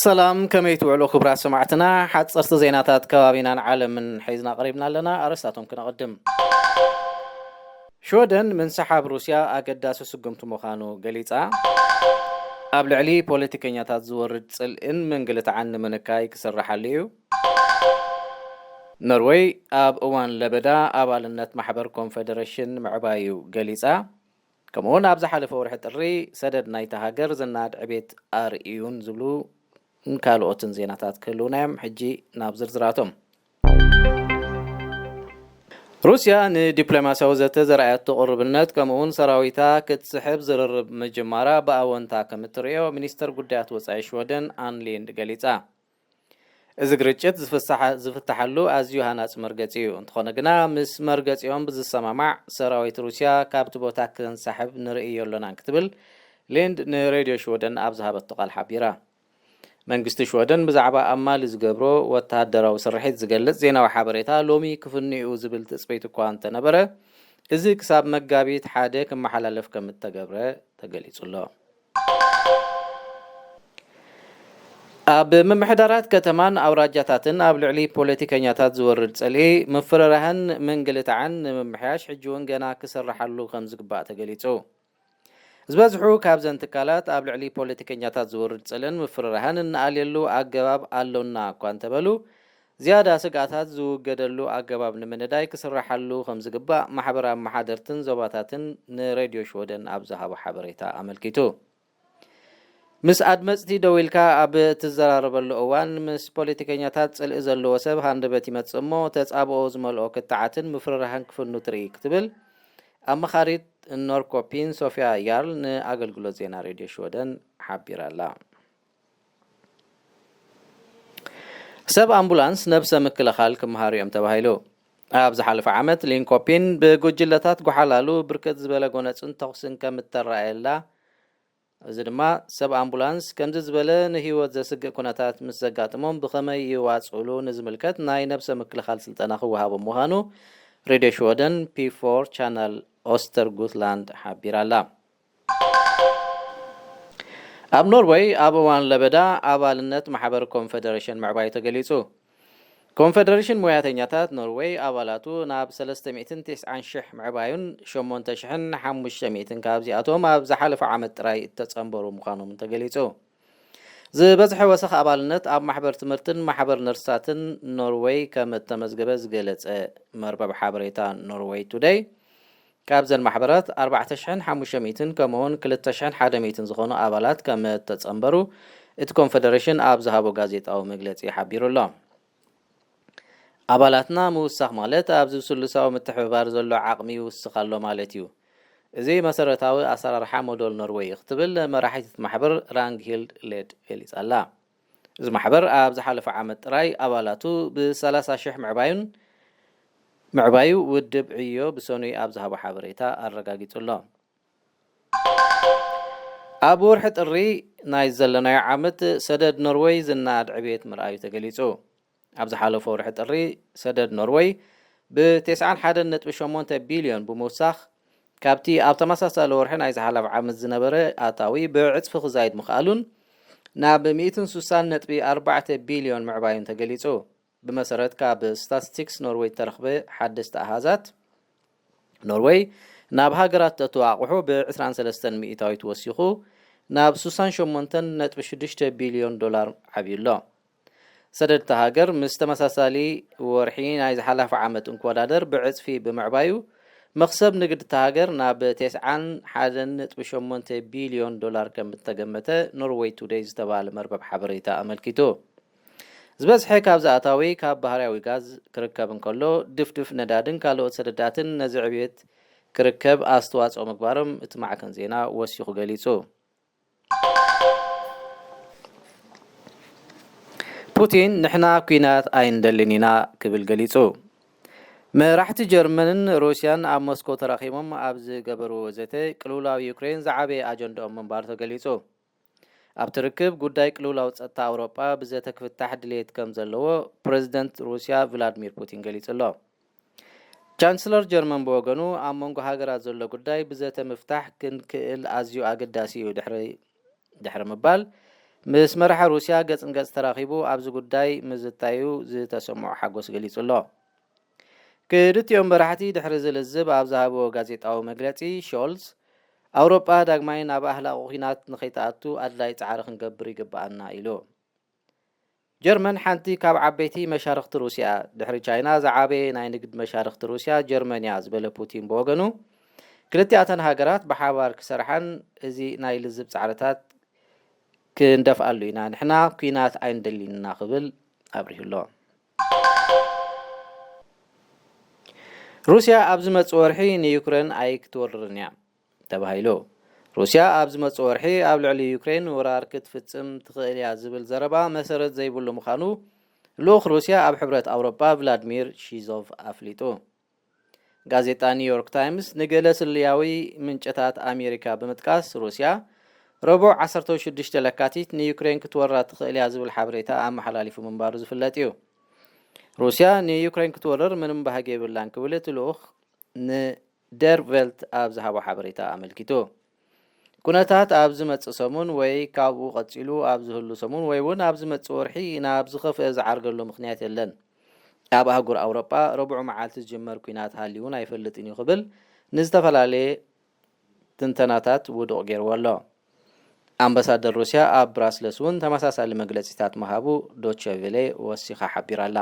سلام كميت وعلو خبرات سمعتنا حد صرت زيناتات كوابينا عالم من حيزنا قريبنا لنا أرستاتهم كنا قدم شودن من سحاب روسيا أقداس سقمت مخانو قليتا قبل علي بوليتيكينياتات زورد إن من قلت عن منكاي كسرح الليو نروي أب أوان لبدا أبالنت محبر كونفدريشن معبايو قليتا كمون أبزح لفورحة الري سدد نايتا هاجر زناد عبيت آرئيون زبلو نكالوتن زيناتات كلونام حجي نابزر زراتهم روسيا ندبلوماسيا وزت زرعت تقربنت كمون سراويتا كتسحب زررب مجمارا باونتا كمتريو منستر قدات وصايش ودن انليند غليصا إذا قريتشت زفتحلو أزيو هاناس مرقاتيو انتخونا قنا مس مرقاتيوم بزسامع سراويت روسيا كابت بوتا كنسحب نرئيو لنا نكتبل ليند نراديو شودن أبزها بالتقال حبيرا መንግስቲ ሾደን ብዛዕባ ኣማል ዝገብሮ ወተሃደራዊ ስርሒት ዝገልጽ ዜናዊ ሓበሬታ ሎሚ ክፍንኡ ዝብል ተጽበይት እኳ እንተነበረ እዚ ክሳብ መጋቢት ሓደ ክመሓላለፍ ከም እተገብረ ተገሊጹሎ ኣብ ምምሕዳራት ከተማን ኣውራጃታትን ኣብ ልዕሊ ፖለቲከኛታት ዝወርድ ጸልኢ ምፍረራህን መንግልታዕን ንምምሕያሽ ሕጂውን ገና ክስራሓሉ ከም ዝግባእ ተገሊጹ ዝበዝሑ ካብ ዘንትካላት ኣብ ልዕሊ ፖለቲከኛታት ዝወርድ ጸለን ምፍረራህን እናኣልየሉ ኣገባብ ኣሎና እኳ እንተበሉ ዝያዳ ስጋታት ዝውገደሉ ኣገባብ ንምንዳይ ክስራሓሉ ከም ዝግባእ ማሕበራዊ መሓደርትን ዞባታትን ንሬድዮ ሾደን ኣብ ዝሃቦ ሓበሬታ ኣመልኪቱ ምስ ኣድመጽቲ ደዊልካ ኣብ ትዘራረበሉ እዋን ምስ ፖለቲከኛታት ጽልኢ ዘለዎ ሰብ ሃንደበት ይመጽእ እሞ ተጻብኦ ዝመልኦ ክትዓትን ምፍረራህን ክፍኑ ትርኢ ክትብል ኣመኻሪት ኖርኮፒን ሶፊያ ያርል ንኣገልግሎት ዜና ሬድዮ ሾደን ሓቢራላ ሰብ ኣምቡላንስ ነብሰ ምክልኻል ክመሃሩ እዮም ተባሂሉ ኣብ ዝሓለፈ ዓመት ሊንኮፒን ብጉጅለታት ጓሓላሉ ብርክት ዝበለ ጎነፅን ተኹስን ከም እተረኣየላ እዚ ድማ ሰብ ኣምቡላንስ ከምዚ ዝበለ ንህይወት ዘስግእ ኩነታት ምስ ዘጋጥሞም ብኸመይ ይዋፅሉ ንዝምልከት ናይ ነብሰ ምክልኻል ስልጠና ክወሃቦ ምዃኑ ሬድዮ ሾደን P4 ቻነል ኦስተር ጉትላንድ ሓቢራላ ኣብ ኖርዌይ ኣብ እዋን ለበዳ ኣባልነት ማሕበር ኮንፌደሬሽን ምዕባይ ተገሊጹ ኮንፌደሬሽን ሙያተኛታት ኖርዌይ ኣባላቱ ናብ 390,000 ምዕባዩን 8,500 ካብዚኣቶም ኣብ ዝሓለፈ ዓመት ጥራይ እተጸንበሩ ምዃኖም ተገሊጹ ዝበዝሐ ወሰኽ ኣባልነት ኣብ ማሕበር ትምህርትን ማሕበር ነርሳትን ኖርዌይ ከም እተመዝገበ ዝገለጸ መርበብ ሓበሬታ ኖርዌይ ቱዴይ ካብዘን ማሕበራት 4,500 ከምኡውን 2,100 ዝኾኑ ኣባላት ከም እተጸንበሩ እቲ ኮንፌደሬሽን ኣብ ዝሃቦ ጋዜጣዊ መግለጺ ሓቢሩሎ ኣባላትና ምውሳኽ ማለት ኣብዚ ስሉሳዊ ምትሕብባር ዘሎ ዓቕሚ ይውስኻሎ ማለት እዩ እዚ መሰረታዊ ኣሰራርሓ ሞዴል ኖርዌይ ክትብል መራሒት ማሕበር ራንግሂልድ ሌድ ገሊጻላ እዚ ማሕበር ኣብ ዝሓለፈ ዓመት ጥራይ ኣባላቱ ብ30,000 ምዕባዩ ውድብ ዕዮ ብሰኑይ ኣብ ዝሃቦ ሓበሬታ ኣረጋጊጹሎ ኣብ ወርሒ ጥሪ ናይ ዘለናዮ ዓመት ሰደድ ኖርዌይ ዝናድ ዕብየት ምርኣዩ ተገሊጹ ኣብ ዝሓለፈ ወርሒ ጥሪ ሰደድ ኖርዌይ ብ91.8 ቢልዮን ብምውሳኽ ካብቲ ኣብ ተመሳሳሊ ወርሒ ናይ ዝሓለፈ ዓመት ዝነበረ ኣታዊ ብዕጽፊ ክዛይድ ምኽኣሉን ናብ 160.4 ቢልዮን ምዕባዩን ተገሊጹ بمسارات كاب statistics نرويج ترخبة حدث تأهزات نرويج ناب هاجرات تتوقعه ب23 مئتاي توسيخو ناب سوسان شمونتن نت بشدشت بليون دولار عبيلا سدد تهاجر مستمساسالي ورحين عايز حلف عامة انكوادر بعث في بمعبايو مخسب نقد تهاجر ناب 9 نت بشمونت بليون دولار كم تجمته نرويج توديز تبع مربب حبريتا أملكيتو ዝበዝሐ ካብ ዝኣታዊ ካብ ባህርያዊ ጋዝ ክርከብ እንከሎ ድፍድፍ ነዳድን ካልኦት ሰደዳትን ነዚ ዕብየት ክርከብ ኣስተዋጽኦ ምግባሮም እቲ ማዕከን ዜና ወሲኹ ገሊጹ ፑቲን ንሕና ኩናት ኣይንደልን ኢና ክብል ገሊጹ መራሕቲ ጀርመንን ሩስያን ኣብ ሞስኮ ተራኺቦም ኣብ ዝገበሩ ወዘተ ቅልውላዊ ዩክሬን ዝዓበየ ኣጀንዳኦም ምንባር ተገሊጹ ኣብ ትርክብ ጉዳይ ቅልውላዊ ጸጥታ ኣውሮጳ ብዘተ ክፍታሕ ድሌት ከም ዘለዎ ፕሬዝደንት ሩስያ ቭላድሚር ፑቲን ገሊጹሎ ቻንስለር ጀርመን ብወገኑ ኣብ መንጎ ሃገራት ዘሎ ጉዳይ ብዘተ ምፍታሕ ክንክእል ኣዝዩ ኣገዳሲ እዩ ድሕሪ ምባል ምስ መራሒ ሩስያ ገጽን ገጽ ተራኺቡ ኣብዚ ጉዳይ ምዝታዩ ዝተሰምዖ ሓጎስ ገሊጹ ኣሎ። ክልቲኦም መራሕቲ ድሕሪ ዝልዝብ ኣብ ዝሃቦ ጋዜጣዊ መግለጺ ሾልዝ ኣውሮጳ ዳግማይ ናብ ኣህላቕ ኩናት ንኸይተኣቱ ኣድላይ ጻዕሪ ክንገብር ይግባአና ኢሉ። ጀርመን ሓንቲ ካብ ዓበይቲ መሻርክቲ ሩስያ ድሕሪ ቻይና ዝዓበየ ናይ ንግዲ መሻርክቲ ሩስያ ጀርመንያ ዝበለ ፑቲን ብወገኑ ክልቲኣተን ሃገራት ብሓባር ክሰርሓን እዚ ናይ ልዝብ ጻዕርታት ክንደፍኣሉ ኢና ንሕና ኩናት ኣይንደሊና ክብል ኣብሪሁሎ። ሩስያ ኣብ ዝመጽእ ወርሒ ንዩክሬን ኣይክትወርርን እያ ተባሂሉ። ሩስያ ኣብ ዝመጽእ ወርሒ ኣብ ልዕሊ ዩክሬን ወራር ክትፍጽም ትኽእል እያ ዝብል ዘረባ መሰረት ዘይብሉ ምዃኑ ልኡኽ ሩስያ ኣብ ሕብረት ኣውሮፓ ቭላድሚር ሺዞቭ ኣፍሊጡ። ጋዜጣ ኒውዮርክ ታይምስ ንገለ ስልያዊ ምንጭታት ኣሜሪካ ብምጥቃስ ሩስያ ረቡዕ 16 ለካቲት ንዩክሬን ክትወራ ትኽእል እያ ዝብል ሓበሬታ ኣመሓላሊፉ ምንባሩ ዝፍለጥ እዩ። ሩስያ ንዩክሬን ክትወርር ምንም ባህጊ የብላን ክብል እቲ ልኡኽ ንደር ቬልት ኣብ ዝሃቦ ሓበሬታ ኣመልኪቱ። ኩነታት ኣብ ዝመጽእ ሰሙን ወይ ካብኡ ቀጺሉ ኣብ ዝህሉ ሰሙን ወይ እውን ኣብ ዝመጽእ ወርሒ ናብ ዝኸፍአ ዝዓርገሉ ምኽንያት የለን። ኣብ ኣህጉር ኣውሮጳ ረቡዕ መዓልቲ ዝጅመር ኩናት ሃልዩን ኣይፈልጥን እዩ ክብል ንዝተፈላለየ ትንተናታት ውድቕ ገይርዎ ኣሎ። ኣምባሳደር ሩስያ ኣብ ብራስለስ እውን ተመሳሳሊ መግለጺታት መሃቡ ዶቼ ቬለ ወሲኻ ሓቢራላ።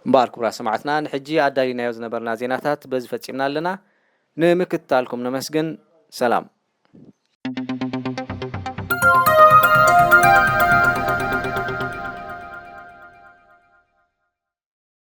እምበር ክቡራት ሰማዕትና ንሕጂ ኣዳሊናዮ ዝነበርና ዜናታት በዚ ፈጺምና ኣለና። ንምክትታልኩም ነመስግን። ሰላም።